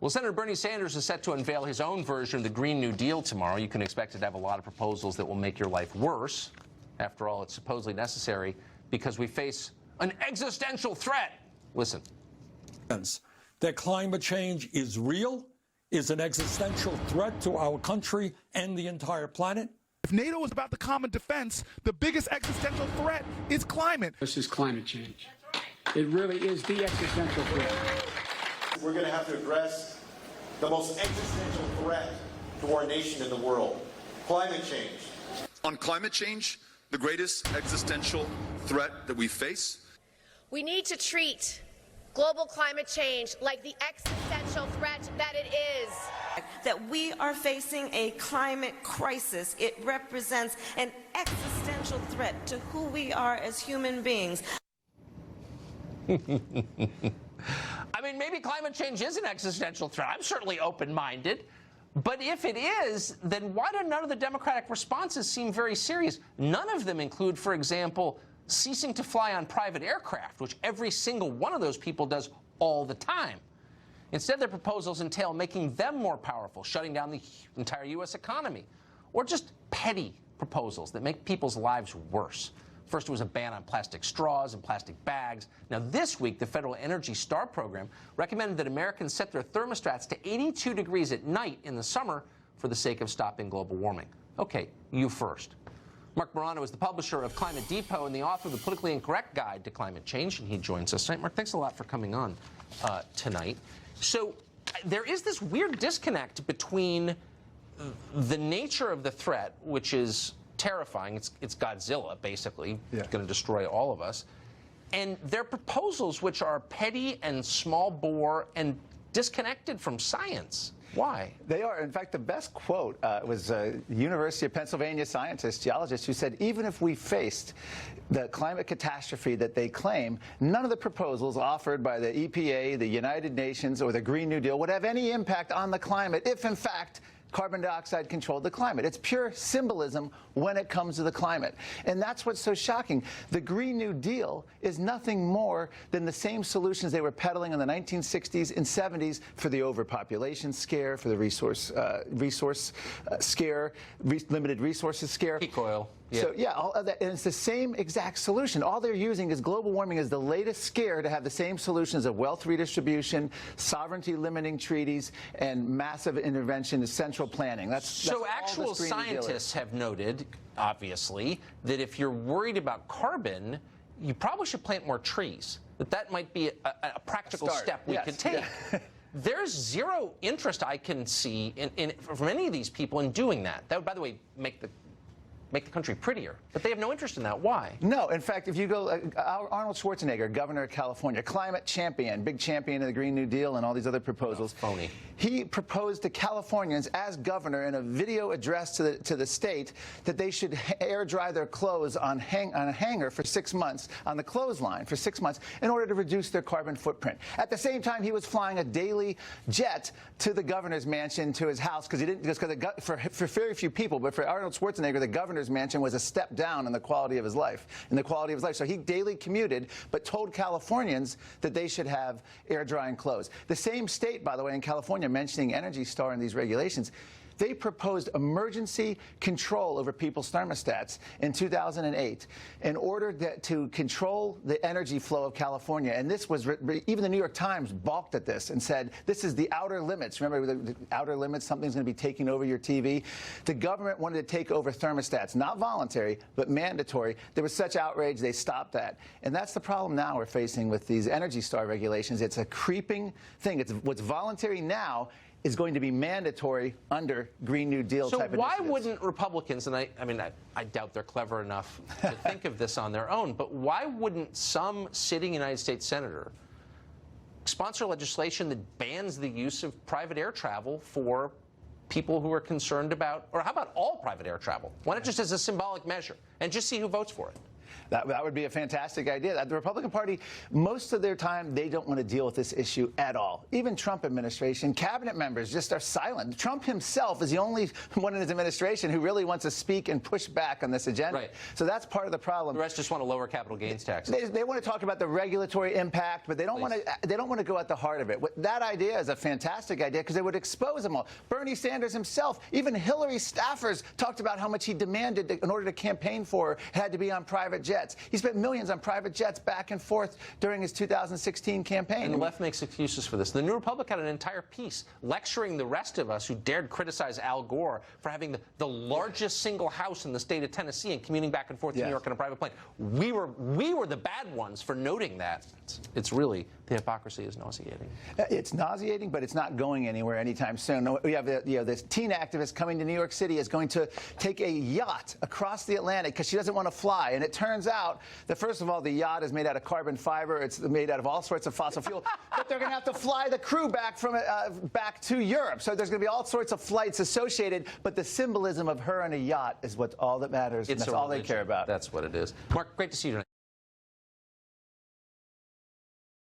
Well, Senator Bernie Sanders is set to unveil his own version of the Green New Deal tomorrow. You can expect it to have a lot of proposals that will make your life worse. After all, it's supposedly necessary because we face an existential threat. Listen. That climate change is real, is an existential threat to our country and the entire planet. If NATO is about the common defense, the biggest existential threat is climate. This is climate change. It really is the existential threat. We're going to have to address the most existential threat to our nation and the world, climate change. On climate change, the greatest existential threat that we face, we need to treat global climate change like the existential threat that it is. That we are facing a climate crisis. It represents an existential threat to who we are as human beings. I mean, maybe climate change is an existential threat. I'm certainly open-minded. But if it is, then why do none of the Democratic responses seem very serious? None of them include, for example, ceasing to fly on private aircraft, which every single one of those people does all the time. Instead, their proposals entail making them more powerful, shutting down the entire U.S. economy, or just petty proposals that make people's lives worse. First, it was a ban on plastic straws and plastic bags. Now, this week, the Federal Energy Star program recommended that Americans set their thermostats to 82 degrees at night in the summer for the sake of stopping global warming. Okay, you first. Mark Morano is the publisher of Climate Depot and the author of the Politically Incorrect Guide to Climate Change, and he joins us tonight. Mark, thanks a lot for coming on tonight. So there is this weird disconnect between the nature of the threat, which is terrifying. It's Godzilla, basically, going to destroy all of us, and their proposals, which are petty and small bore and disconnected from science. Why? They are. In fact, the best quote was a University of Pennsylvania scientist, geologist, who said, even if we faced the climate catastrophe that they claim, none of the proposals offered by the EPA, the United Nations, or the Green New Deal would have any impact on the climate if, in fact, carbon dioxide controlled the climate. It's pure symbolism when it comes to the climate. And that's what's so shocking. The Green New Deal is nothing more than the same solutions they were peddling in the 1960s and 70s for the overpopulation scare, for the resource scare, limited resources scare. Peak oil. Yeah. So, yeah, all of that, and it's the same exact solution. All they're using is global warming as the latest scare to have the same solutions of wealth redistribution, sovereignty-limiting treaties, and massive intervention, central planning. That's actual scientists have noted, obviously, that if you're worried about carbon, you probably should plant more trees. That might be a practical step we could take. Yeah. There's zero interest I can see from any of these people in doing that. That would, by the way, make the country prettier. But they have no interest in that. Why? No. In fact, if you go, Arnold Schwarzenegger, governor of California, climate champion, big champion of the Green New Deal and all these other proposals. Oh, phony. He proposed to Californians as governor in a video address to the state that they should air dry their clothes on a hanger for 6 months, on the clothesline for 6 months, in order to reduce their carbon footprint. At the same time, he was flying a daily jet to the governor's mansion, to his house, because he didn't, for very few people, but for Arnold Schwarzenegger, the governor's mansion was a step down in the quality of his life, So he daily commuted, but told Californians that they should have air drying clothes. The same state, by the way, in California, mentioning Energy Star in these regulations, they proposed emergency control over people's thermostats in 2008 in order to control the energy flow of California. And this was, even the New York Times balked at this and said, this is the outer limits. Remember the outer limits, something's going to be taking over your TV? The government wanted to take over thermostats, not voluntary, but mandatory. There was such outrage, they stopped that. And that's the problem now we're facing with these Energy Star regulations. It's a creeping thing. It's what's voluntary now is going to be mandatory under Green New Deal type initiatives. So why wouldn't Republicans, and I doubt they're clever enough to think of this on their own, but why wouldn't some sitting United States senator sponsor legislation that bans the use of private air travel for people who are concerned about, or how about all private air travel? Why not just as a symbolic measure and just see who votes for it? That would be a fantastic idea. The Republican Party, most of their time, they don't want to deal with this issue at all. Even Trump administration, cabinet members just are silent. Trump himself is the only one in his administration who really wants to speak and push back on this agenda. Right. So that's part of the problem. The rest just want to lower capital gains taxes. They want to talk about the regulatory impact, but they don't want to. They don't want to go at the heart of it. That idea is a fantastic idea because it would expose them all. Bernie Sanders himself, even Hillary staffers talked about how much he demanded in order to campaign for had to be on private jets. He spent millions on private jets back and forth during his 2016 campaign. And the left makes excuses for this. The New Republic had an entire piece lecturing the rest of us who dared criticize Al Gore for having the largest single house in the state of Tennessee and commuting back and forth to New York on a private plane. We were the bad ones for noting that. It's really, the hypocrisy is nauseating. It's nauseating, but it's not going anywhere anytime soon. We have this teen activist coming to New York City is going to take a yacht across the Atlantic because she doesn't want to fly. And it turns out that, first of all, the yacht is made out of carbon fiber. It's made out of all sorts of fossil fuel. But they're going to have to fly the crew back back to Europe. So there's going to be all sorts of flights associated. But the symbolism of her on a yacht is all that matters. And that's all they care about. That's what it is. Mark, great to see you tonight.